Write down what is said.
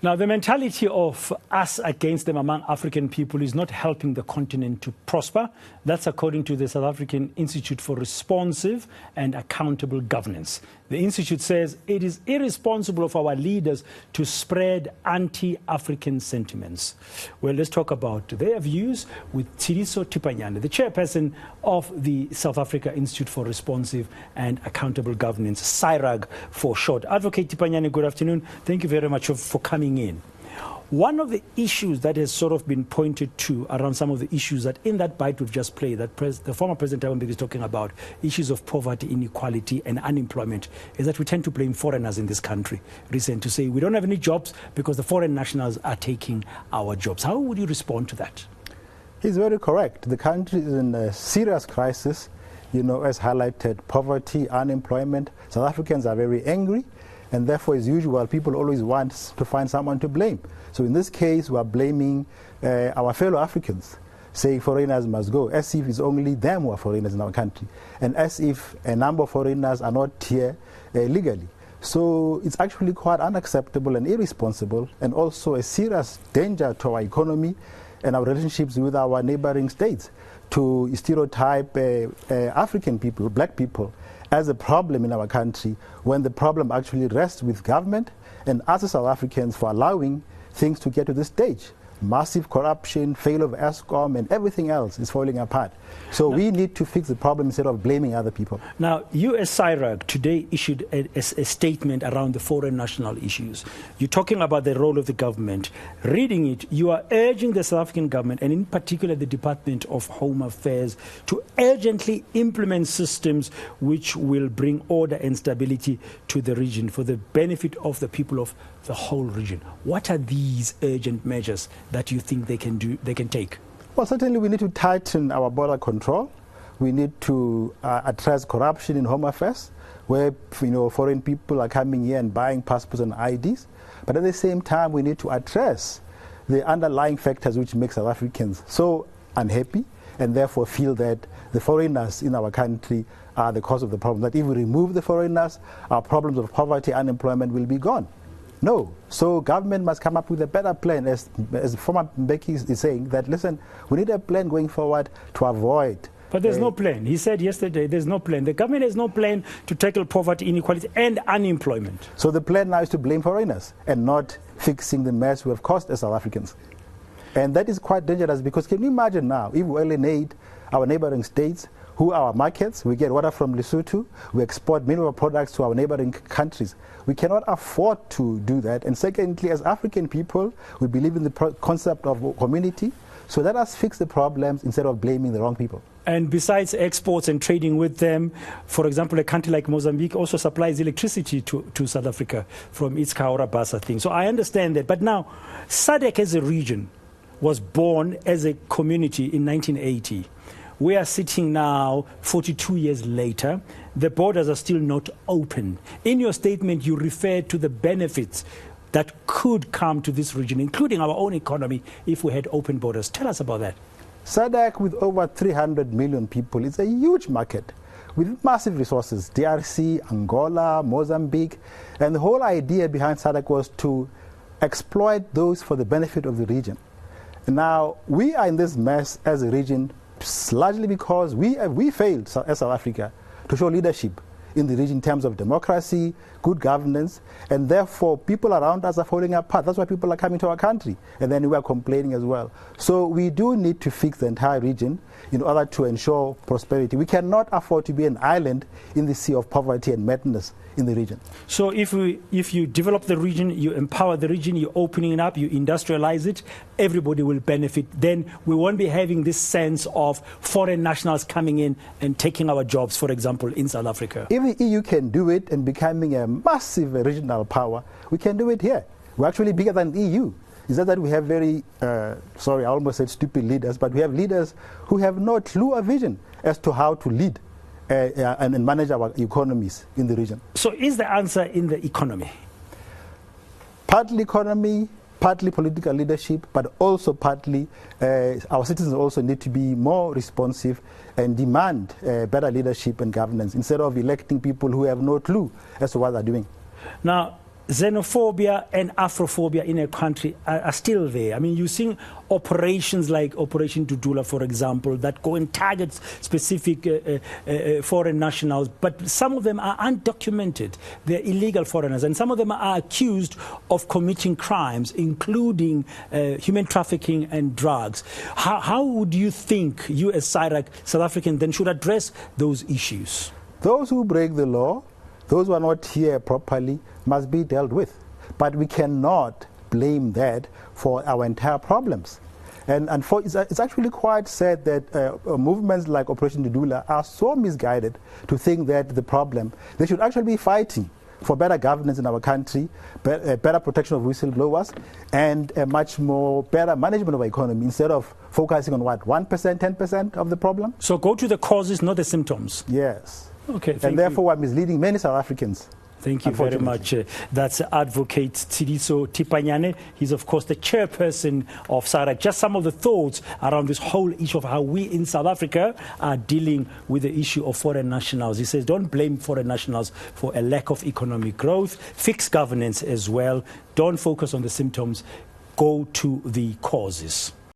Now, the mentality of us against them among African people is not helping the continent to prosper. That's according to the South African Institute for Responsive and Accountable Governance. The Institute says it is irresponsible of our leaders to spread anti-African sentiments. Well, let's talk about their views with Tseliso Thipanyane, the chairperson of the South Africa Institute for Responsive and Accountable Governance, SIRAG for short. Advocate Thipanyane, good afternoon. Thank you very much for coming in. One of the issues that has sort of been pointed to around some of the issues that in that bite we've just played, that the former President Thabo Mbeki is talking about, issues of poverty, inequality and unemployment, is that we tend to blame foreigners in this country. Recent to say we don't have any jobs because the foreign nationals are taking our jobs. How would you respond to that? He's very correct. The country is in a serious crisis, as highlighted, poverty, unemployment. South Africans are very angry. And therefore, as usual, people always want to find someone to blame. So in this case, we are blaming our fellow Africans, saying foreigners must go, as if it's only them who are foreigners in our country, and as if a number of foreigners are not here legally. So it's actually quite unacceptable and irresponsible, and also a serious danger to our economy and our relationships with our neighboring states, to stereotype African people, black people, as a problem in our country, when the problem actually rests with government and us as South Africans for allowing things to get to this stage. Massive corruption, failure of ESCOM, and everything else is falling apart. So we need to fix the problem instead of blaming other people. Now, you as SIRAG today issued a statement around the foreign national issues. You're talking about the role of the government. Reading it, you are urging the South African government, and in particular the Department of Home Affairs, to urgently implement systems which will bring order and stability to the region for the benefit of the people of the whole region. What are these urgent measures that you think they can take? Well, certainly we need to tighten our border control. We need to address corruption in Home Affairs, where foreign people are coming here and buying passports and IDs. But at the same time, we need to address the underlying factors which make South Africans so unhappy, and therefore feel that the foreigners in our country are the cause of the problem. That if we remove the foreigners, our problems of poverty, unemployment will be gone. No. So government must come up with a better plan, as former Mbeki is saying, that, listen, we need a plan going forward to avoid. But there's no plan. He said yesterday there's no plan. The government has no plan to tackle poverty, inequality and unemployment. So the plan now is to blame foreigners and not fixing the mess we have caused as South Africans. And that is quite dangerous, because can you imagine now, if we alienate our neighboring states, who are our markets, we get water from Lesotho, we export many of our products to our neighboring countries. We cannot afford to do that. And secondly, as African people, we believe in the concept of community. So let us fix the problems instead of blaming the wrong people. And besides exports and trading with them, for example, a country like Mozambique also supplies electricity to South Africa from its Kaora Bassa thing. So I understand that. But now, SADC as a region was born as a community in 1980. We are sitting now 42 years later. The borders are still not open. In your statement, you referred to the benefits that could come to this region, including our own economy, if we had open borders. Tell us about that. SADC, with over 300 million people, is a huge market with massive resources. DRC, Angola, Mozambique. And the whole idea behind SADC was to exploit those for the benefit of the region. Now, we are in this mess as a region largely because we failed as South Africa to show leadership in the region in terms of democracy, good governance, and therefore people around us are falling apart. That's why people are coming to our country, and then we are complaining as well. So we do need to fix the entire region in order to ensure prosperity. We cannot afford to be an island in the sea of poverty and madness in the region. So if you develop the region, you empower the region, you're opening it up, you industrialize it, everybody will benefit. Then we won't be having this sense of foreign nationals coming in and taking our jobs, for example, in South Africa. If the EU can do it and becoming a massive regional power, we can do it here. We're actually bigger than the EU. Is that we have very, sorry, I almost said stupid leaders, but we have leaders who have no clue or vision as to how to lead and manage our economies in the region. So is the answer in the economy? Partly economy, partly political leadership, but also partly our citizens also need to be more responsive and demand better leadership and governance instead of electing people who have no clue as to what they're doing. Now, xenophobia and Afrophobia in a country are still there. I mean, you're seeing operations like Operation Dudula, for example, that go and target specific foreign nationals, but some of them are undocumented. They're illegal foreigners, and some of them are accused of committing crimes, including human trafficking and drugs. How would you think you as SIRAC, South African, then should address those issues? Those who break the law, those who are not here properly, must be dealt with. But we cannot blame that for our entire problems. And it's actually quite sad that movements like Operation Dudula are so misguided to think that the problem, they should actually be fighting for better governance in our country, better protection of whistleblowers, and a much more better management of our economy, instead of focusing on what, 1%, 10% of the problem? So go to the causes, not the symptoms. Yes. Okay, thank and therefore you. we're misleading many South Africans. Thank you very much. That's Advocate Tseliso Thipanyane. He's, of course, the chairperson of SIRAC. Just some of the thoughts around this whole issue of how we in South Africa are dealing with the issue of foreign nationals. He says, don't blame foreign nationals for a lack of economic growth. Fix governance as well. Don't focus on the symptoms. Go to the causes.